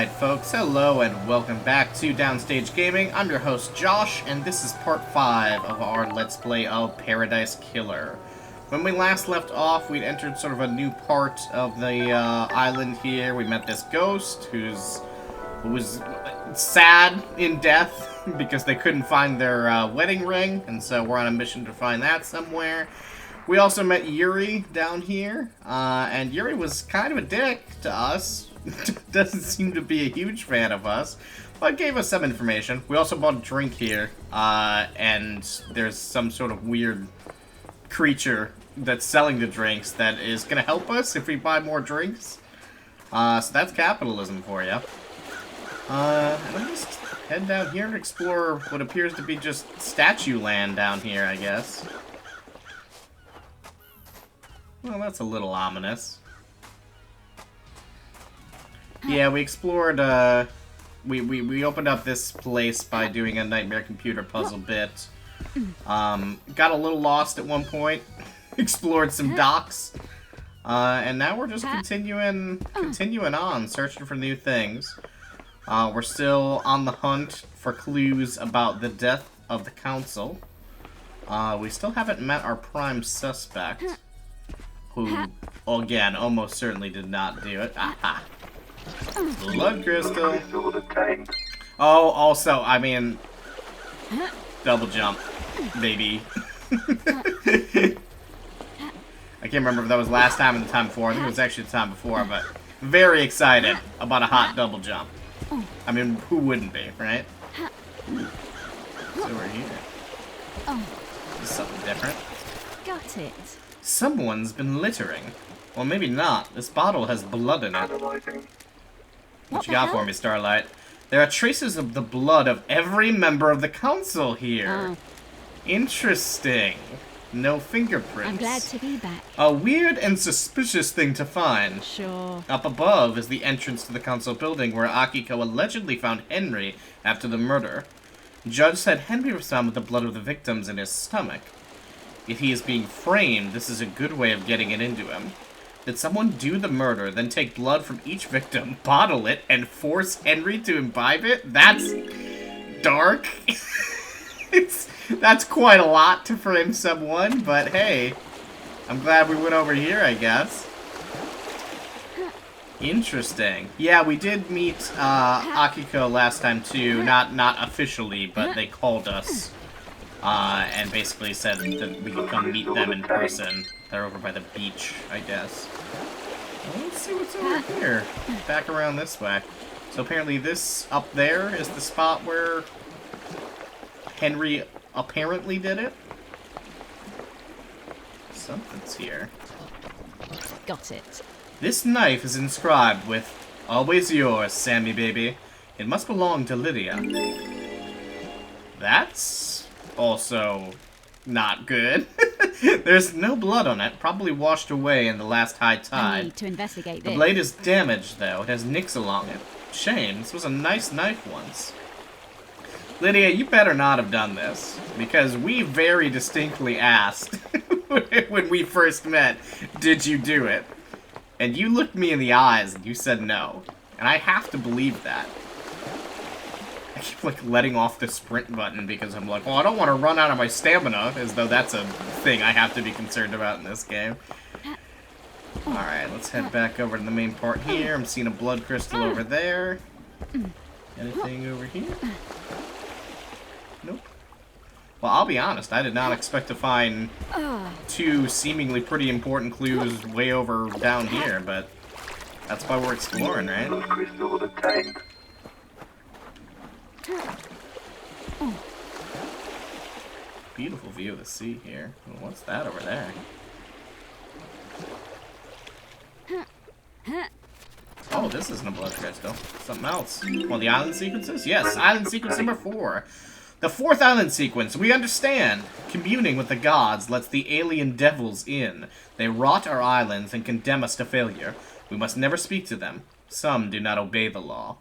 Alright folks, hello and welcome back to Downstage Gaming. I'm your host Josh, and this is part 5 of our Let's Play of Paradise Killer. When we last left off, we'd entered sort of a new part of the island here. We met this ghost who was sad in death because they couldn't find their wedding ring, and so we're on a mission to find that somewhere. We also met Yuri down here, and Yuri was kind of a dick to us. Doesn't seem to be a huge fan of us, but gave us some information. We also bought a drink here, and there's some sort of weird creature that's selling the drinks that is going to help us if we buy more drinks. So that's capitalism for you. And I'll just head down here and explore what appears to be just statue land down here, I guess. Well, that's a little ominous. Yeah, we explored, we opened up this place by doing a Nightmare Computer puzzle bit. Got a little lost at one point. Explored some docks. And now we're just continuing on, searching for new things. We're still on the hunt for clues about the death of the council. We still haven't met our prime suspect, who, again, almost certainly did not do it. Aha. Blood crystal. Oh, also, I mean, double jump, baby. I can't remember if that was last time or the time before. I think it was actually the time before, but very excited about a hot double jump. I mean, who wouldn't be, right? What's over here? This is something different. Got it. Someone's been littering. Well, maybe not. This bottle has blood in it. What you got for me, Starlight? There are traces of the blood of every member of the council here. Interesting. No fingerprints. I'm glad to be back. A weird and suspicious thing to find. Sure. Up above is the entrance to the council building where Akiko allegedly found Henry after the murder. Judge said Henry was found with the blood of the victims in his stomach. If he is being framed, this is a good way of getting it into him. Did someone do the murder, then take blood from each victim, bottle it, and force Henry to imbibe it? That's dark. That's quite a lot to frame someone, but hey, I'm glad we went over here, I guess. Interesting. Yeah, we did meet Akiko last time too, not officially, but they called us. And basically said that we could come meet them in person. They're over by the beach, I guess. Well, let's see what's over here. Back around this way. So apparently this up there is the spot where Henry apparently did it. Something's here. Got it. This knife is inscribed with, "Always yours, Sammy baby. It must belong to Lydia." That's also not good. There's no blood on it, probably washed away in the last high tide. I need to investigate The this. blade is damaged, though. It has nicks along it. Shame, this was a nice knife once. Lydia, you better not have done this, because we very distinctly asked when we first met, did you do it? And you looked me in the eyes and you said no. And I have to believe that. I keep, like, letting off the sprint button because I'm like, well, I don't want to run out of my stamina, as though that's a thing I have to be concerned about in this game. Alright, let's head back over to the main part here. I'm seeing a blood crystal over there. Anything over here? Nope. Well, I'll be honest, I did not expect to find two seemingly pretty important clues way over down here, but that's why we're exploring, right? Beautiful view of the sea here. What's that over there? Oh, this isn't a blood crystal. Something else. Well, the island sequences? Yes, island sequence number 4. The 4th island sequence. We understand. Communing with the gods lets the alien devils in. They rot our islands and condemn us to failure. We must never speak to them. Some do not obey the law.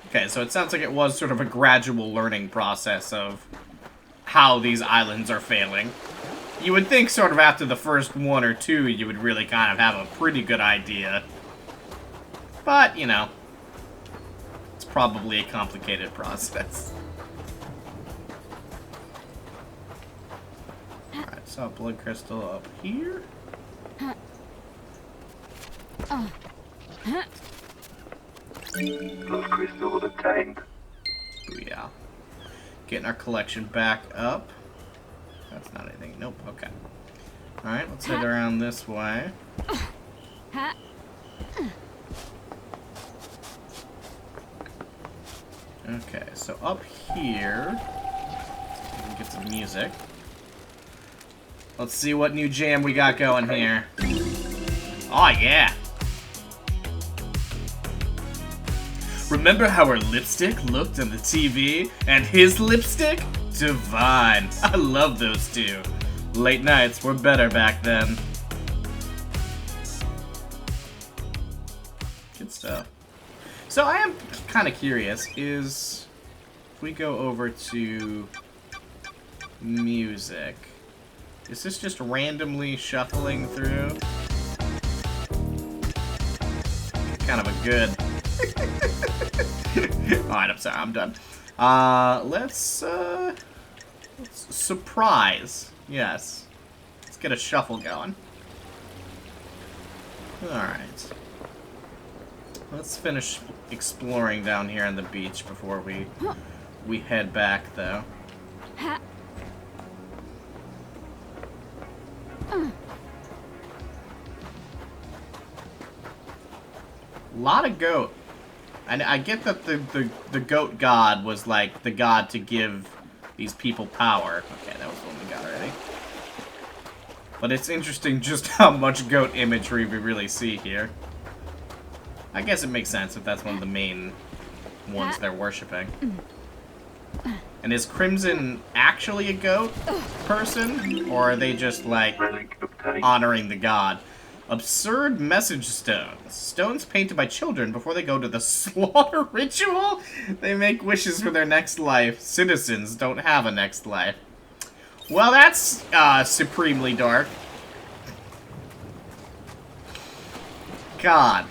Okay, so it sounds like it was sort of a gradual learning process of how these islands are failing. You would think sort of after the first 1 or 2, you would really kind of have a pretty good idea. But, you know, probably a complicated process. Alright, so blood crystal up here. Blood crystal obtained. Booyah. Getting our collection back up. That's not anything. Nope. Okay. Alright, let's head around this way. Okay, so up here, we can get some music. Let's see what new jam we got going here. Oh yeah! Remember how her lipstick looked on the TV? And his lipstick? Divine. I love those two. Late nights were better back then. Good stuff. So I am kind of curious, if we go over to music, is this just randomly shuffling through? Kind of a good... Alright, I'm sorry, I'm done. Let's surprise. Yes. Let's get a shuffle going. Alright. Let's finish exploring down here on the beach before we head back, though. A lot of goat. And I get that the goat god was like the god to give these people power. Okay, that was the one we got already. But it's interesting just how much goat imagery we really see here. I guess it makes sense if that's one of the main ones they're worshipping. And is Crimson actually a goat person? Or are they just like honoring the god? Absurd message stones. Stones painted by children before they go to the slaughter ritual? They make wishes for their next life. Citizens don't have a next life. Well, that's supremely dark. God.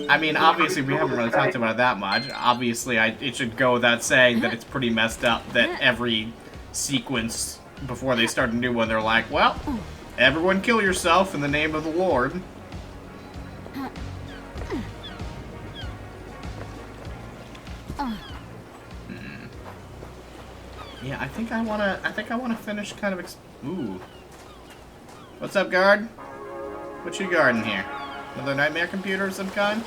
I mean, obviously we haven't really talked about it that much. Obviously, it should go without saying that it's pretty messed up that every sequence before they start a new one, they're like, well, everyone kill yourself in the name of the Lord. Yeah, I think I wanna finish kind of ooh. What's up, guard? What you guarding here? Another nightmare computer of some kind?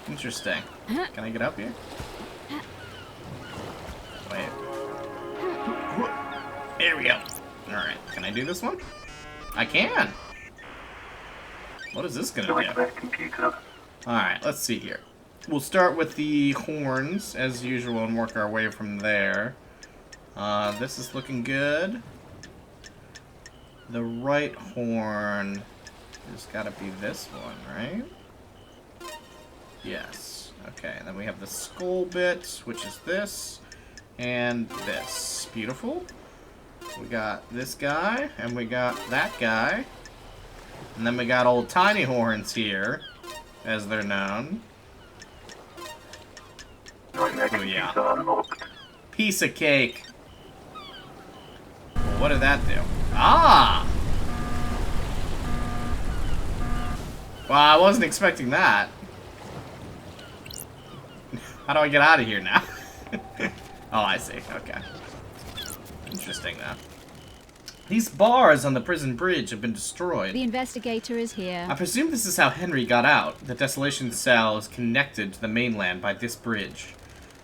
Interesting. Can I get up here? Wait. There we go. Alright, can I do this one? I can! What is this gonna do? Alright, let's see here. We'll start with the horns, as usual, and work our way from there. This is looking good. The right horn has gotta be this one, right? Yes. Okay, and then we have the skull bit, which is this, and this. Beautiful. We got this guy, and we got that guy. And then we got old tiny horns here, as they're known. Oh yeah. Piece of cake. What did that do? Ah! Well, I wasn't expecting that. How do I get out of here now? Oh, I see. Okay. Interesting, though. These bars on the prison bridge have been destroyed. The investigator is here. I presume this is how Henry got out. The desolation cell is connected to the mainland by this bridge.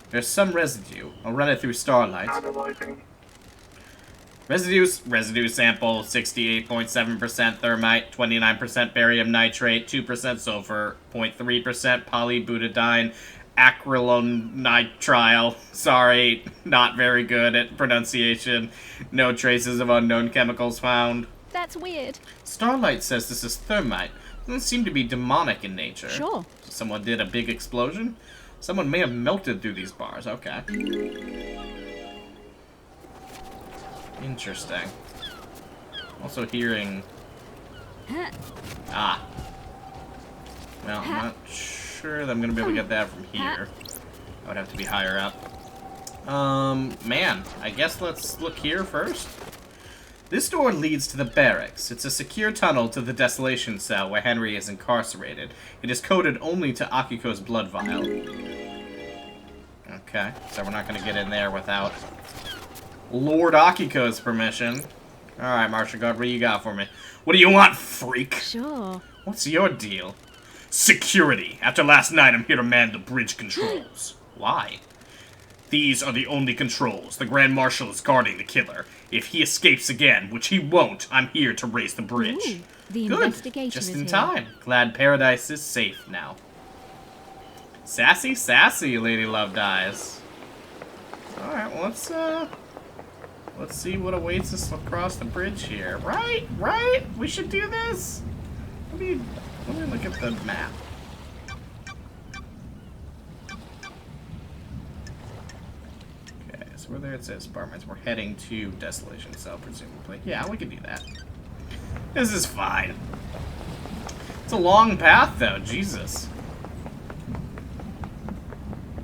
There's some residue. I'll run it through Starlight. Residue sample, 68.7% thermite, 29% barium nitrate, 2% sulfur, 0.3% polybutadiene, acrylonitrile. Sorry, not very good at pronunciation. No traces of unknown chemicals found. That's weird. Starlight says this is thermite. Doesn't seem to be demonic in nature. Sure. Someone did a big explosion? Someone may have melted through these bars. Okay. Interesting. Also hearing... Ah. Well, I'm not sure that I'm going to be able to get that from here. I would have to be higher up. Man, I guess let's look here first. This door leads to the barracks. It's a secure tunnel to the desolation cell where Henry is incarcerated. It is coded only to Akiko's blood vial. Okay, so we're not going to get in there without Lord Akiko's permission. Alright, Martial Guard, what do you got for me? What do you want, freak? Sure. What's your deal? Security. After last night, I'm here to man the bridge controls. Why? These are the only controls. The Grand Marshal is guarding the killer. If he escapes again, which he won't, I'm here to raise the bridge. Ooh, the Good. investigator Just is in here. time. Glad Paradise is safe now. Sassy, sassy, Lady Love Dies. Alright, well, let's see what awaits us across the bridge here. Right? We should do this? Let me look at the map. Okay, so where there it says apartments, we're heading to Desolation Cell, presumably. Yeah, we can do that. This is fine. It's a long path, though. Jesus.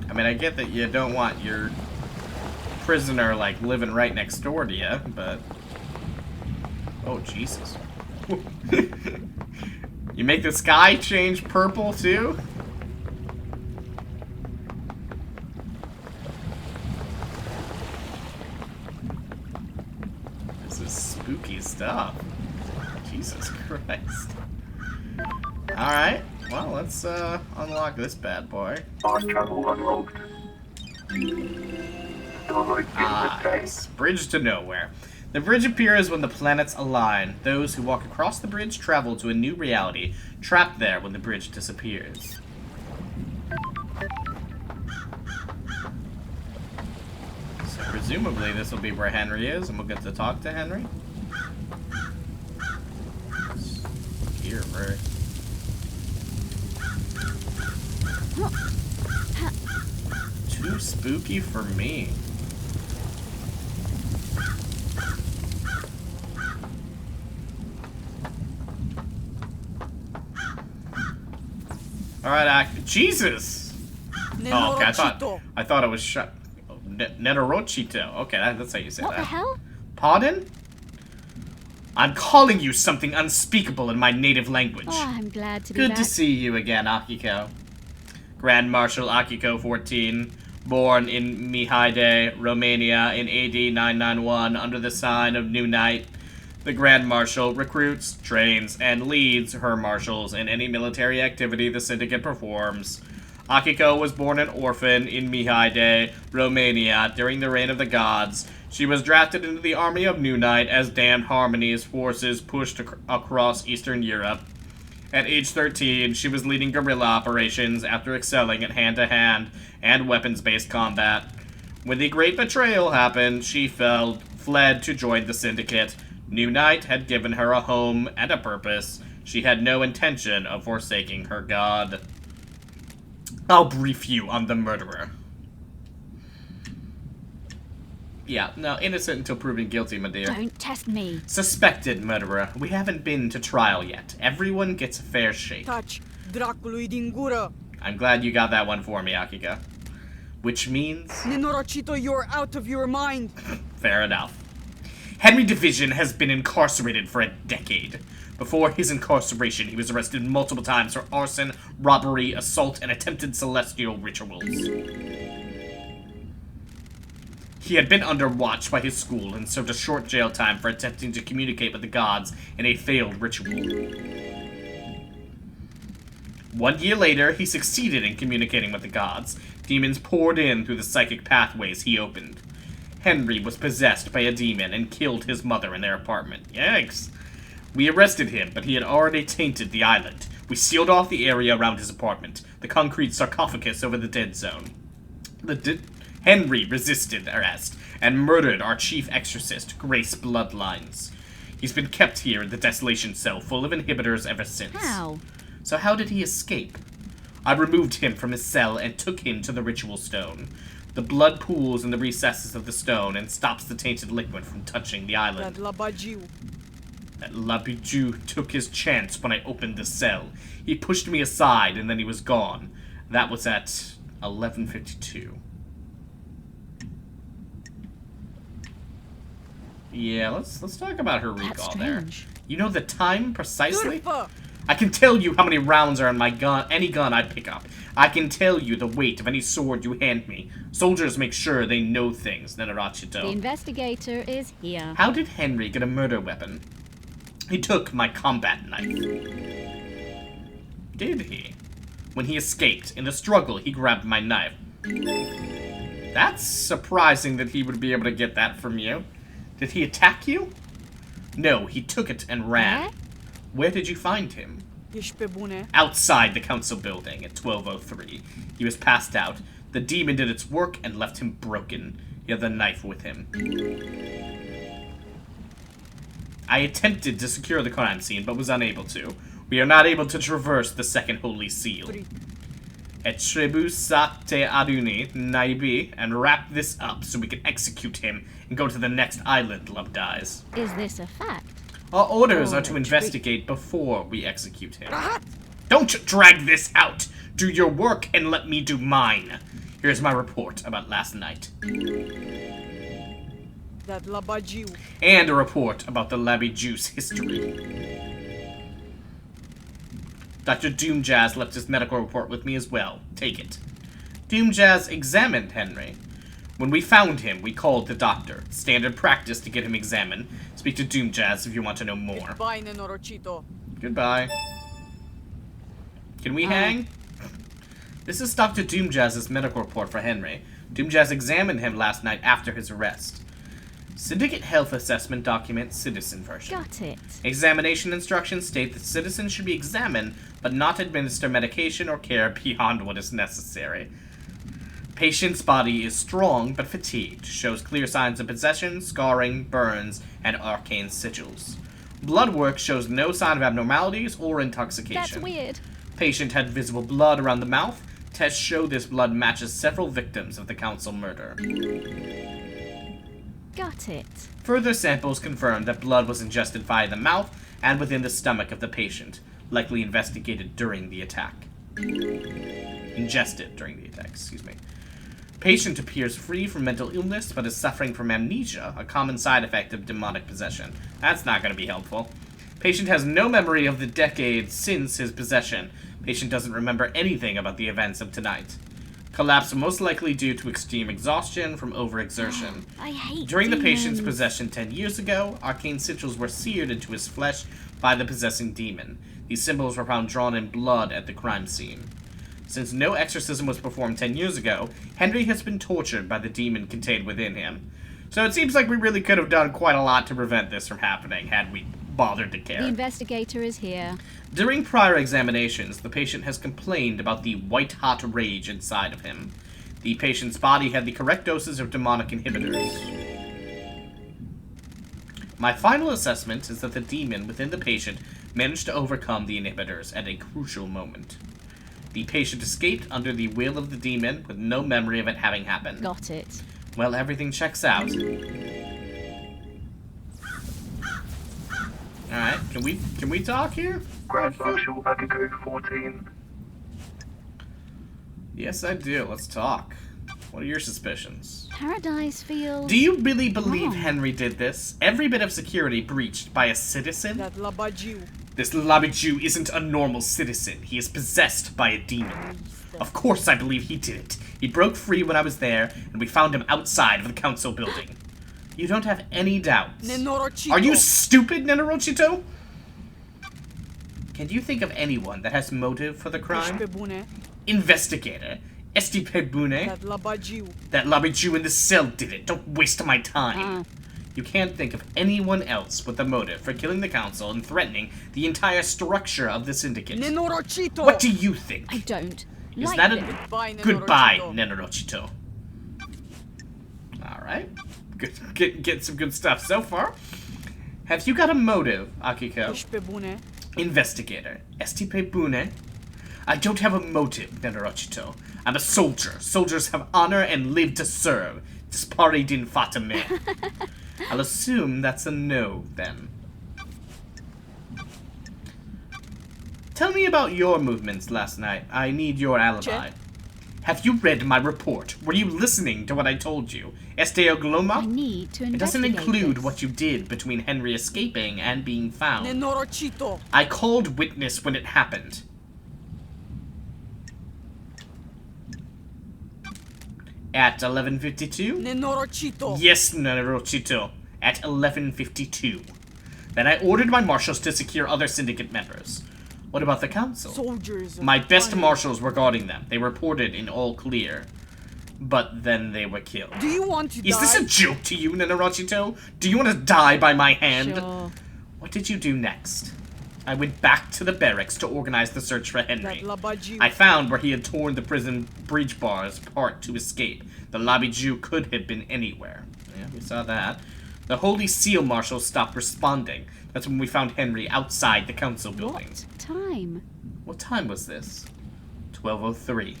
I mean, I get that you don't want your prisoner, like, living right next door to you, but... Oh, Jesus. You make the sky change purple, too? This is spooky stuff. Jesus Christ. Alright, well, let's, unlock this bad boy. Ah, yes. Bridge to nowhere. The bridge appears when the planets align. Those who walk across the bridge travel to a new reality, trapped there when the bridge disappears. So presumably this will be where Henry is, and we'll get to talk to Henry. Here, right? Too spooky for me. Alright, Jesus! Oh, okay, I thought it was shut. Oh, Netorochito. Okay, that's how you say What that. the hell? Pardon? I'm calling you something unspeakable in my native language. Oh, I'm glad to be Good back. to see you again, Akiko. Grand Marshal Akiko 14, born in Mihide, Romania in AD 991 under the sign of New Night. The Grand Marshal recruits, trains, and leads her marshals in any military activity the Syndicate performs. Akiko was born an orphan in Mihide, Romania during the reign of the gods. She was drafted into the army of New Night as Damned Harmony's forces pushed across Eastern Europe. At age 13, she was leading guerrilla operations after excelling at hand-to-hand and weapons-based combat. When the Great Betrayal happened, she fled to join the Syndicate. New Night had given her a home and a purpose. She had no intention of forsaking her god. I'll brief you on the murderer. Yeah, no, innocent until proven guilty, my dear. Don't test me. Suspected murderer. We haven't been to trial yet. Everyone gets a fair shake. Touch Dracului din gură. I'm glad you got that one for me, Akiko. Which means... Nenorocito, you're out of your mind. Fair enough. Henry Division has been incarcerated for a decade. Before his incarceration, he was arrested multiple times for arson, robbery, assault, and attempted celestial rituals. He had been under watch by his school and served a short jail time for attempting to communicate with the gods in a failed ritual. 1 year later, he succeeded in communicating with the gods. Demons poured in through the psychic pathways he opened. Henry was possessed by a demon and killed his mother in their apartment. Yikes. We arrested him, but he had already tainted the island. We sealed off the area around his apartment, the concrete sarcophagus over the dead zone. Henry resisted arrest and murdered our chief exorcist, Grace Bloodlines. He's been kept here in the desolation cell full of inhibitors ever since. How? So how did he escape? I removed him from his cell and took him to the ritual stone. The blood pools in the recesses of the stone and stops the tainted liquid from touching the island. That Labagiu. That Labiju took his chance when I opened the cell. He pushed me aside and then he was gone. That was at 11:52. Yeah, let's talk about her That's recall there. strange. You know the time precisely? Durfa! I can tell you how many rounds are in my gun, any gun I pick up. I can tell you the weight of any sword you hand me. Soldiers make sure they know things, The Nenarachito. investigator is here. How did Henry get a murder weapon? He took my combat knife. Did he? When he escaped, in the struggle, he grabbed my knife. That's surprising that he would be able to get that from you. Did he attack you? No, he took it and ran. Where? Where did you find him? Ești pe bune? Outside the council building at 12:03. He was passed out. The demon did its work and left him broken. He had the knife with him. I attempted to secure the crime scene, but was unable to. We are not able to traverse the second holy seal. Etrebu Sate Aduni, Naibi, and wrap this up so we can execute him and go to the next island, Love Dies. Is this a fact? Our orders are to Oh, investigate before we execute him. Don't drag this out! Do your work and let me do mine. Here's my report about last night. Dat la bagiu. And a report about the Labby Juice history. Dr. Doomjazz left his medical report with me as well. Take it. Doomjazz examined Henry. When we found him, we called the doctor. Standard practice to get him examined. Speak to Doomjazz if you want to know more. Bai, nenorocito. Goodbye. Can we hang? This is Dr. Doomjazz's medical report for Henry. Doomjazz examined him last night after his arrest. Syndicate Health Assessment Document, Citizen version. Got it. Examination instructions state that citizens should be examined, but not administer medication or care beyond what is necessary. Patient's body is strong but fatigued, shows clear signs of possession, scarring, burns, and arcane sigils. Blood work shows no sign of abnormalities or intoxication. That's weird. Patient had visible blood around the mouth. Tests show this blood matches several victims of the council murder. Got it. Further samples confirmed that blood was ingested via the mouth and within the stomach of the patient, likely investigated during the attack. Ingested during the attack, excuse me. Patient appears free from mental illness, but is suffering from amnesia, a common side effect of demonic possession. That's not going to be helpful. Patient has no memory of the decades since his possession. Patient doesn't remember anything about the events of tonight. Collapse most likely due to extreme exhaustion from overexertion. I hate During the patient's demons. possession 10 years ago, arcane sigils were seared into his flesh by the possessing demon. These symbols were found drawn in blood at the crime scene. Since no exorcism was performed 10 years ago, Henry has been tortured by the demon contained within him. So it seems like we really could have done quite a lot to prevent this from happening, had we bothered to care. The investigator is here. During prior examinations, the patient has complained about the white-hot rage inside of him. The patient's body had the correct doses of demonic inhibitors. My final assessment is that the demon within the patient managed to overcome the inhibitors at a crucial moment. The patient escaped under the will of the demon with no memory of it having happened. Got it. Well, everything checks out. Alright, can we talk here? Grand Marshal Akiko 14. Yes, I do. Let's talk. What are your suspicions? Paradise feels... Do you really believe wrong. Henry did this? Every bit of security breached by a citizen? Dat la bagiu. This Labiju isn't a normal citizen. He is possessed by a demon. Of course I believe he did it. He broke free when I was there, and we found him outside of the council building. You don't have any doubts. Nenorocito. Are you stupid, Nenorochito? Can you think of anyone that has motive for the Ești crime? pe bune? Investigator. Estipe Bune. Dat la bagiu. That Labiju in the cell did it. Don't waste my time. You can't think of anyone else with a motive for killing the council and threatening the entire structure of the syndicate. Nenorocito. What do you think? I don't Is like that them. a Goodbye, goodbye, Nenorochito. Nenorochito? Alright. Get some good stuff so far. Have you got a motive, Akiko? Ești pe bune? Investigator. Estipe Bune? I don't have a motive, Nenorochito. I'm a soldier. Soldiers have honor and live to serve. Dispari din fatame. I'll assume that's a no, then. Tell me about your movements last night. I need your alibi. Che? Have you read my report? Were you listening to what I told you? Este I Ogloma? need to investigate It doesn't include this. what you did between Henry escaping and being found. Nenorochito. I called witness when it happened. At 11:52? Nenorochito. Yes, Nenorochito. At 11:52. Then I ordered my marshals to secure other syndicate members. What about the council? Soldiers. of My best fire. marshals were guarding them. They reported in all clear. But then they were killed. Do you want to Is die? this a joke to you, Nenorochito? Do you want to die by my hand? Sure. What did you do next? I went back to the barracks to organize the search for That Henry. Labajiu. I found where he had torn the prison breach bars apart to escape. The lobby Jew could have been anywhere. Yeah, we saw that. The Holy Seal marshals stopped responding. That's when we found Henry outside the council building. What time? What time was this? 12:03.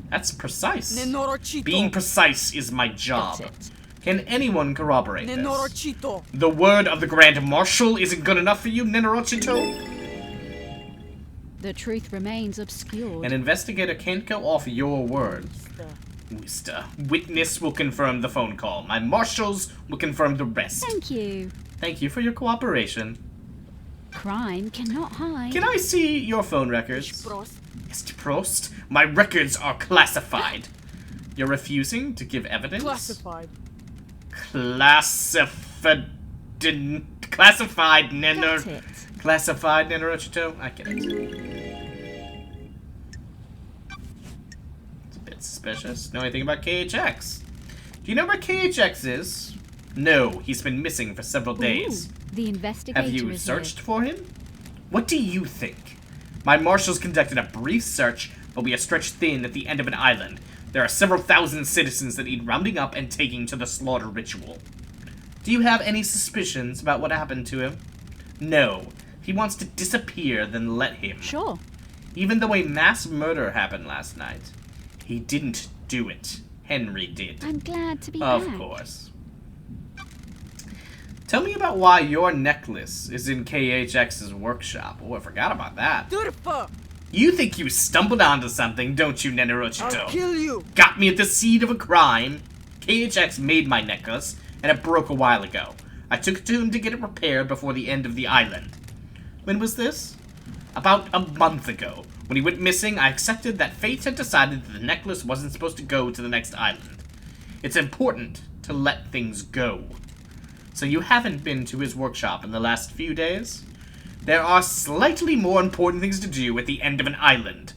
That's precise. Nenorochito. Being precise is my job. That's it. Can anyone corroborate this? Nenorochito. The word of the Grand Marshal isn't good enough for you, Nenorochito? The truth remains obscured. An investigator can't go off your word. The- Mister, witness will confirm the phone call. My marshals will confirm the rest. Thank you. Thank you for your cooperation. Crime cannot hide. Can I see your phone records? Prost. Mr. Prost, my records are classified. You're refusing to give evidence? Classified. Classified, Got it. Classified, Nenorochito? I get it. It's a bit suspicious. Know anything about KHX? Do you know where KHX is? No, he's been missing for several days. Ooh, the investigator Have you is searched for him? What do you think? My marshals conducted a brief search, but we are stretched thin at the end of an island. There are several thousand citizens that need rounding up and taking to the slaughter ritual. Do you have any suspicions about what happened to him? No. If he wants to disappear, then let him. here. Sure. Even though a mass murder happened last night, he didn't do it. Henry did. I'm glad to be Of back. course. Tell me about why your necklace is in KHX's workshop. Oh, I forgot about that. Turfa. You think you stumbled onto something, don't you, I'll Nenorochito? kill you. Got me at the seed of a crime. KHX made my necklace, and it broke a while ago. I took it to him to get it repaired before the end of the island. When was this? About a month ago. When he went missing, I accepted that fate had decided that the necklace wasn't supposed to go to the next island. It's important to let things go. So you haven't been to his workshop in the last few days? There are slightly more important things to do at the end of an island.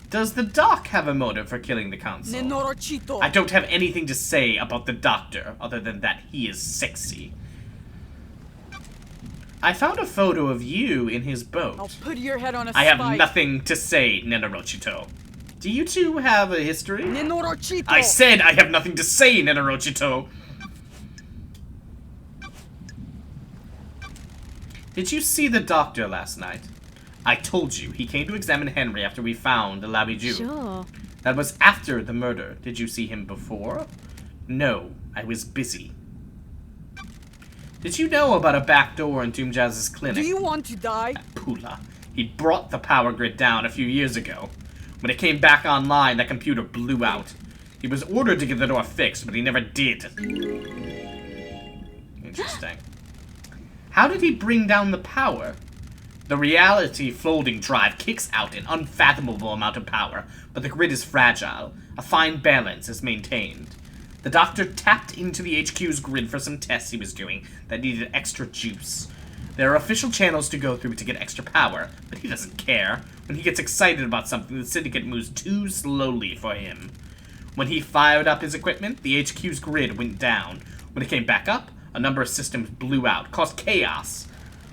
Does the doc have a motive for killing the council? Nenorochito. I don't have anything to say about the doctor, other than that he is sexy. I found a photo of you in his boat. I'll put your head on a I have spike. nothing to say, Nenorochito. Do you two have a history? Nenorochito. I said I have nothing to say, Nenorochito. Did you see the doctor last night? I told you, he came to examine Henry after we found the Labiju. Sure. That was after the murder. Did you see him before? No, I was busy. Did you know about a back door in Doomjazz's clinic? Do you want to die? Pula. He brought the power grid down a few years ago. When it came back online, that computer blew out. He was ordered to get the door fixed, but he never did. Interesting. How did he bring down the power? The reality floating drive kicks out an unfathomable amount of power, but the grid is fragile. A fine balance is maintained. The doctor tapped into the HQ's grid for some tests he was doing that needed extra juice. There are official channels to go through to get extra power, but he doesn't care. When he gets excited about something, the Syndicate moves too slowly for him. When he fired up his equipment, the HQ's grid went down. When it came back up, a number of systems blew out, caused chaos.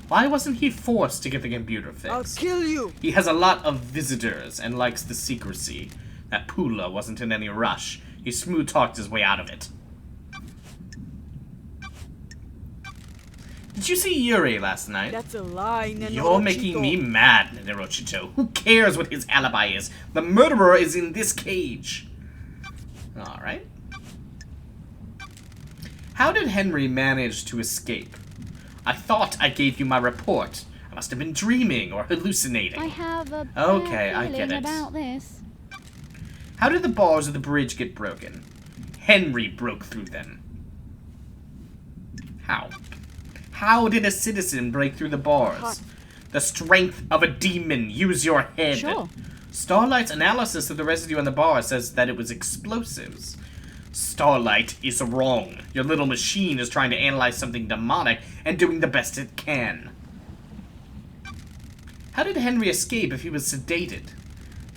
Why wasn't he forced to get the computer I'll fixed? kill you. He has a lot of visitors and likes the secrecy. That Pula wasn't in any rush. He smooth-talked his way out of it. Did you see Yuri last night? That's a lie, Nenorochito. You're making me mad, Nenorochito. Who cares what his alibi is? The murderer is in this cage. Alright. How did Henry manage to escape? I thought I gave you my report. I must have been dreaming or hallucinating. I have a Okay, bad I get feeling it. about this. How did the bars of the bridge get broken? Henry broke through them. How? How did a citizen break through the bars? The strength of a demon. Use your head. Sure. Starlight's analysis of the residue on the bar says that it was explosives. Starlight is wrong. Your little machine is trying to analyze something demonic and doing the best it can. How did Henry escape if he was sedated?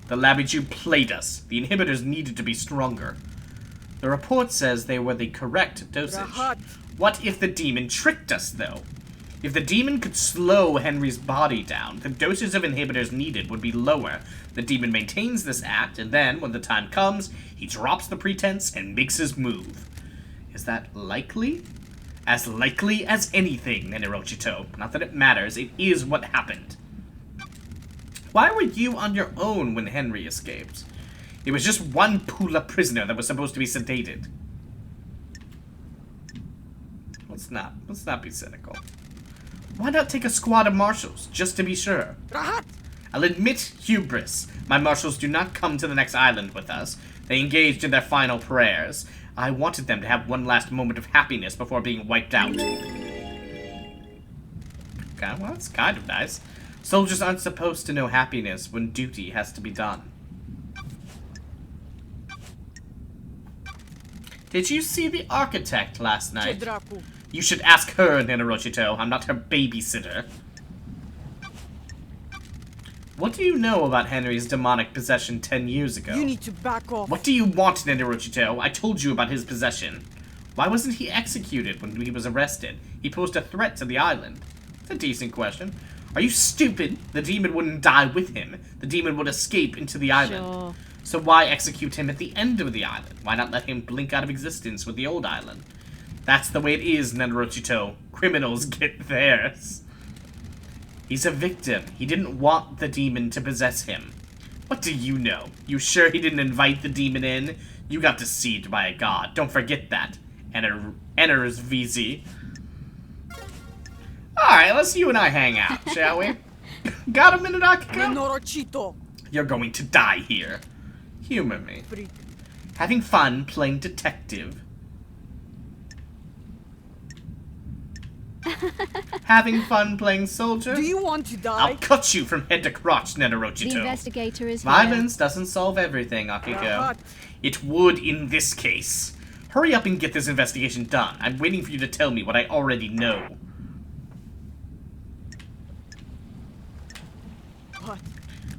The Labiju played us. The inhibitors needed to be stronger. The report says they were the correct dosage. Rahat. What if the demon tricked us, though? If the demon could slow Henry's body down, the dosage of inhibitors needed would be lower. The demon maintains this act, and then, when the time comes, he drops the pretense and makes his move. Is that likely? As likely as anything, Nenerochito. Not that it matters, it is what happened. Why were you on your own when Henry escaped? It was just one Pula prisoner that was supposed to be sedated. Let's not be cynical. Why not take a squad of marshals, just to be sure? Rahat. I'll admit hubris. My marshals do not come to the next island with us. They engaged in their final prayers. I wanted them to have one last moment of happiness before being wiped out. Okay, well, that's kind of nice. Soldiers aren't supposed to know happiness when duty has to be done. Did you see the architect last night? Chedraku. You should ask her, Nenerochito. I'm not her babysitter. What do you know about Henry's demonic possession 10 years ago? You need to back off. What do you want, Nenerochito? I told you about his possession. Why wasn't he executed when he was arrested? He posed a threat to the island. It's a decent question. Are you stupid? The demon wouldn't die with him. The demon would escape into the island. Sure. So why execute him at the end of the island? Why not let him blink out of existence with the old island? That's the way it is, Nenerochito. Criminals get theirs. He's a victim. He didn't want the demon to possess him. What do you know? You sure he didn't invite the demon in? You got deceived by a god. Don't forget that. Enters VZ. Alright, let's you and I hang out, shall we? Got a minute, Akiko? Nenerochito. You're going to die here. Humor me. Freak. Having fun playing detective. Having fun playing soldier? Do you want to I'll die? cut you from head to crotch, Nenerochito. The investigator is here. Violence doesn't solve everything, Akiko. Rahat. It would in this case. Hurry up and get this investigation done. I'm waiting for you to tell me what I already know. What?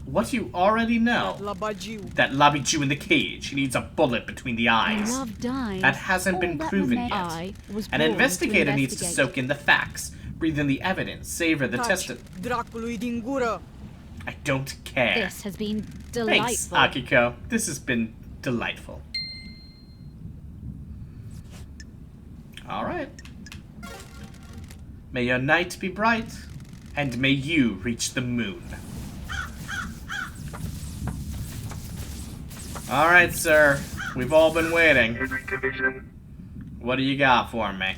What you already know? Labajiu. That Labiju in the cage. He needs a bullet between the eyes. Love dies. That hasn't All been that proven remains- yet. I was An born investigator to needs to investigate. soak in the facts, breathe in the evidence, savor the Touch. testi- Dracului din gură. I don't care. This has been Thanks, delightful. Akiko. This has been delightful. Alright. May your night be bright, and may you reach the moon. Alright, sir. We've all been waiting. Henry Division. What do you got for me?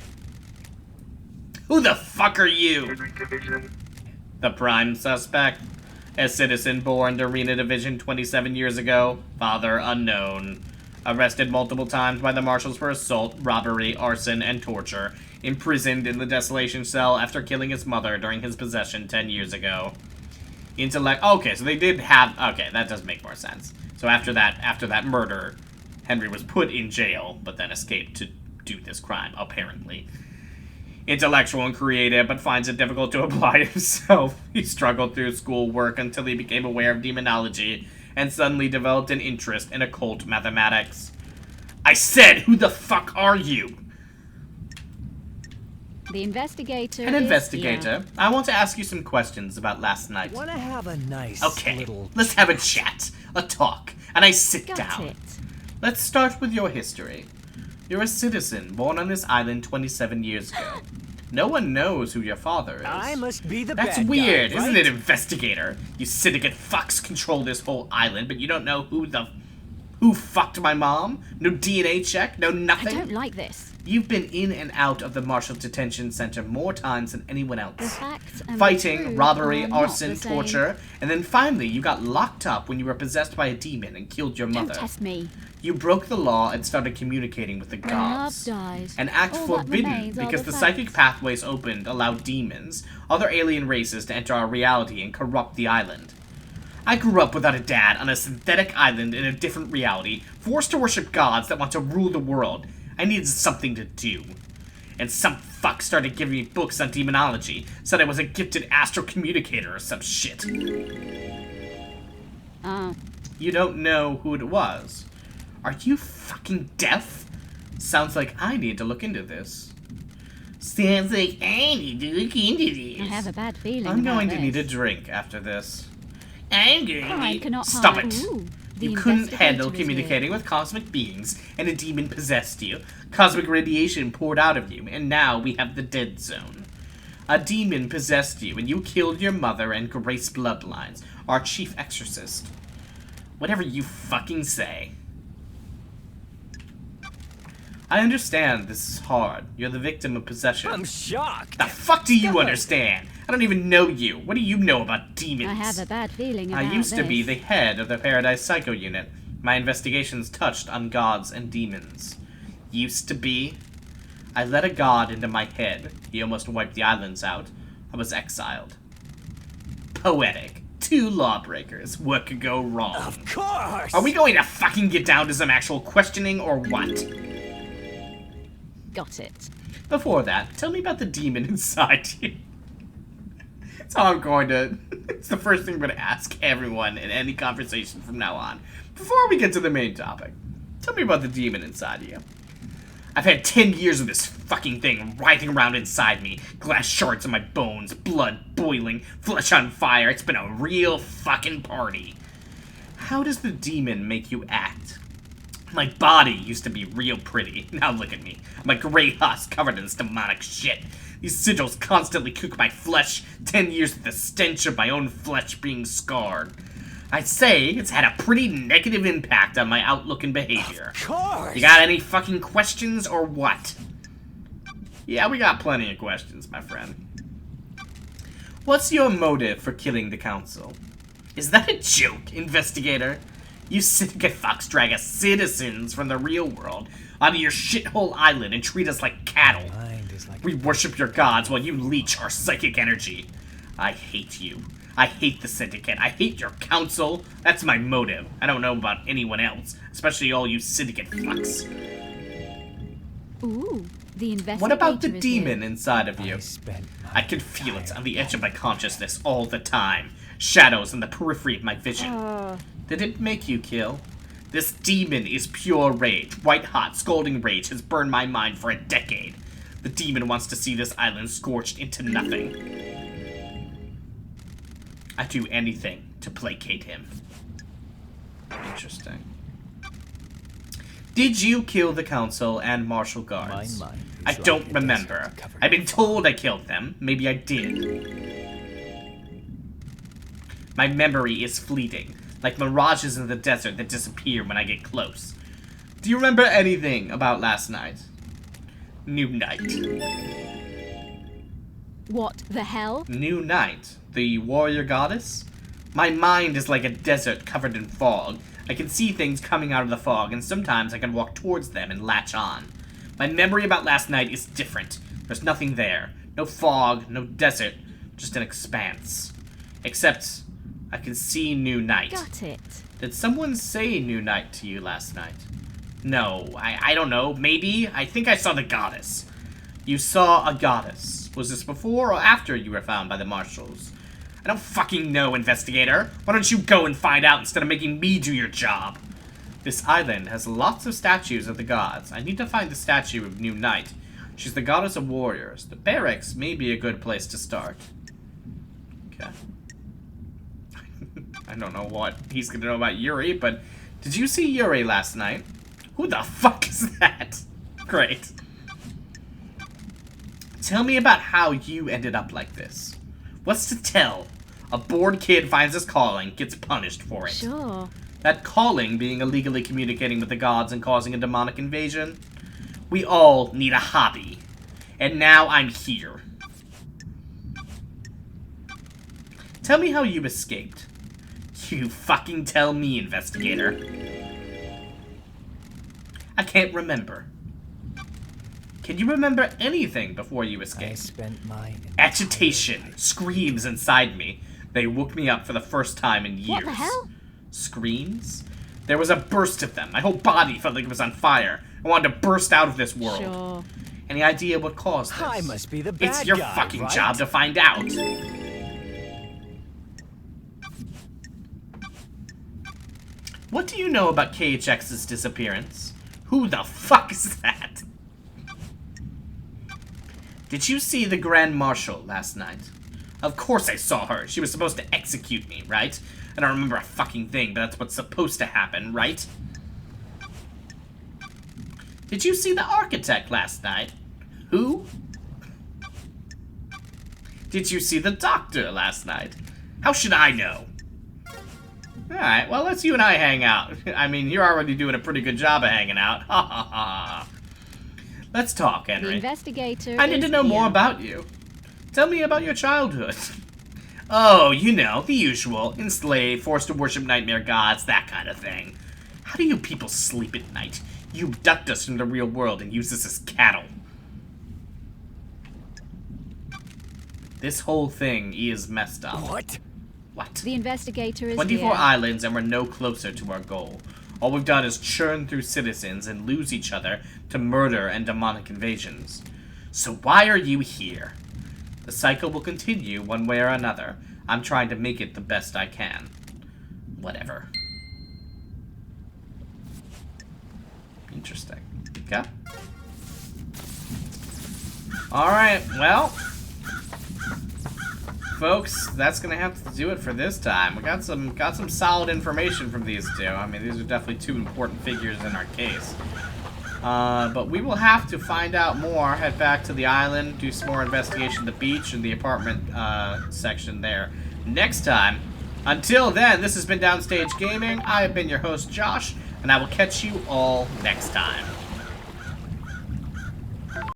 Who the fuck are you? Henry Division. The prime suspect? A citizen born to Rena Division 27 years ago. Father unknown. Arrested multiple times by the marshals for assault, robbery, arson, and torture. Imprisoned in the desolation cell after killing his mother during his possession 10 years ago. Intellect. Okay, so they did have. Okay, that does make more sense. So after that murder, Henry was put in jail, but then escaped to do this crime, apparently. Intellectual and creative, but finds it difficult to apply himself. He struggled through schoolwork until he became aware of demonology, and suddenly developed an interest in occult mathematics. I said, who the fuck are you? The investigator An is investigator. here. I want to ask you some questions about last night. Wanna have a nice Okay, little let's have a chat, a talk, a nice sit Got down. it. Let's start with your history. You're a citizen born on this island 27 years ago. No one knows who your father is. I must be the That's bad weird, guy, isn't right? it, investigator? You syndicate fucks control this whole island, but you don't know who fucked my mom? No DNA check? No I nothing? don't like this. You've been in and out of the Marshall Detention Center more times than anyone The else. facts and the Fighting, truth robbery, are not arson, the same. torture, and then finally you got locked up when you were possessed by a demon and killed your Don't mother. test me. You broke the law and started communicating with the When love gods. dies, An act all that forbidden remains are because the facts. psychic pathways opened allowed demons, other alien races to enter our reality and corrupt the island. I grew up without a dad on a synthetic island in a different reality, forced to worship gods that want to rule the world. I needed something to do. And some fuck started giving me books on demonology, said I was a gifted astral communicator or some shit. Oh, You don't know who it was. Are you fucking deaf? Sounds like I need to look into this. Sounds like I need to look into this. I have a bad feeling I'm about going to this. need a drink after this. I'm going Crime to... cannot Stop hide. it! Ooh, the You couldn't investigator handle is here. communicating with cosmic beings, and a demon possessed you. Cosmic radiation poured out of you, and now we have the dead zone. A demon possessed you, and you killed your mother and Grace Bloodlines, our chief exorcist. Whatever you fucking say. I understand this is hard. You're the victim of possession. I'm shocked. The fuck do you understand? I don't even know you. What do you know about demons? I have a bad feeling I about used to be the this. head of the Paradise Psycho Unit. My investigations touched on gods and demons. Used to be? I let a god into my head. He almost wiped the islands out. I was exiled. Poetic. Two lawbreakers. What could go wrong? Of course. Are we going to fucking get down to some actual questioning or what? Got it. Before that, tell me about the demon inside you. That's how I'm going to... It's the first thing I'm going to ask everyone in any conversation from now on. Before we get to the main topic, tell me about the demon inside you. I've had 10 years of this fucking thing writhing around inside me. Glass shards on my bones, blood boiling, flesh on fire. It's been a real fucking party. How does the demon make you act? My body used to be real pretty. Now look at me. I'm a gray husk covered in this demonic shit. These sigils constantly cook my flesh. 10 years of the stench of my own flesh being scarred. I'd say it's had a pretty negative impact on my outlook and behavior. Of course. You got any fucking questions or what? Yeah, we got plenty of questions, my friend. What's your motive for killing the council? Is that a joke, investigator? You syndicate fucks drag us citizens from the real world onto your shithole island and treat us like cattle. Mind is like We worship your gods while you leech our psychic energy. I hate you. I hate the syndicate. I hate your council. That's my motive. I don't know about anyone else, especially all you syndicate fucks. Ooh, the investigator What about the is demon here. inside of you? I spent my I can feel it on the edge of my consciousness all the time. Shadows in the periphery of my vision. Did it make you kill? This demon is pure rage. White-hot, scalding rage has burned my mind for a decade. The demon wants to see this island scorched into nothing. I'd do anything to placate him. Interesting. Did you kill the council and martial guards? My mind is I like don't a remember. desert covered I've been in told I killed them. Maybe I did. My memory is fleeting, like mirages in the desert that disappear when I get close. Do you remember anything about last night? New Night. What the hell? New Night, the warrior goddess? My mind is like a desert covered in fog. I can see things coming out of the fog, and sometimes I can walk towards them and latch on. My memory about last night is different. There's nothing there. No fog, no desert, just an expanse. Except, I can see New Night. Got it. Did someone say New Night to you last night? No, I don't know. Maybe. I think I saw the goddess. You saw a goddess. Was this before or after you were found by the marshals? I don't fucking know, investigator. Why don't you go and find out instead of making me do your job? This island has lots of statues of the gods. I need to find the statue of New Night. She's the goddess of warriors. The barracks may be a good place to start. Okay. I don't know what he's gonna know about Yuri, but did you see Yuri last night? Who the fuck is that? Great. Tell me about how you ended up like this. What's to tell? A bored kid finds his calling, gets punished for it. Sure. That calling being illegally communicating with the gods and causing a demonic invasion? We all need a hobby. And now I'm here. Tell me how you escaped. You fucking tell me, investigator. I can't remember. Can you remember anything before you I escaped? spent my Agitation, screams inside me. They woke me up for the first time in years. What the hell? Screams? There was a burst of them. My whole body felt like it was on fire. I wanted to burst out of this world. Sure. Any idea what caused this? I must be the bad It's your guy, fucking right? job to find out. What do you know about KHX's disappearance? Who the fuck is that? Did you see the Grand Marshal last night? Of course I saw her. She was supposed to execute me, right? I don't remember a fucking thing, but that's what's supposed to happen, right? Did you see the architect last night? Who? Did you see the doctor last night? How should I know? Alright, well, let's you and I hang out. I mean, you're already doing a pretty good job of hanging out. Ha ha ha. Let's talk, The Henry. investigator. I need to is know more here. about you. Tell me about your childhood. Oh, you know, the usual. Enslaved, forced to worship nightmare gods, that kind of thing. How do you people sleep at night? You abduct us from the real world and use us as cattle. This whole thing is messed up. What? What? The investigator is 24 here. islands and we're no closer to our goal. All we've done is churn through citizens and lose each other to murder and demonic invasions. So why are you here? The cycle will continue one way or another. I'm trying to make it the best I can. Whatever. Interesting. Okay. Alright, well, folks, that's gonna have to do it for this time. We got some solid information from these two. I mean, these are definitely two important figures in our case. But we will have to find out more, head back to the island, do some more investigation at the beach and the apartment section there next time. Until then, this has been Downstage Gaming. I have been your host, Josh, and I will catch you all next time.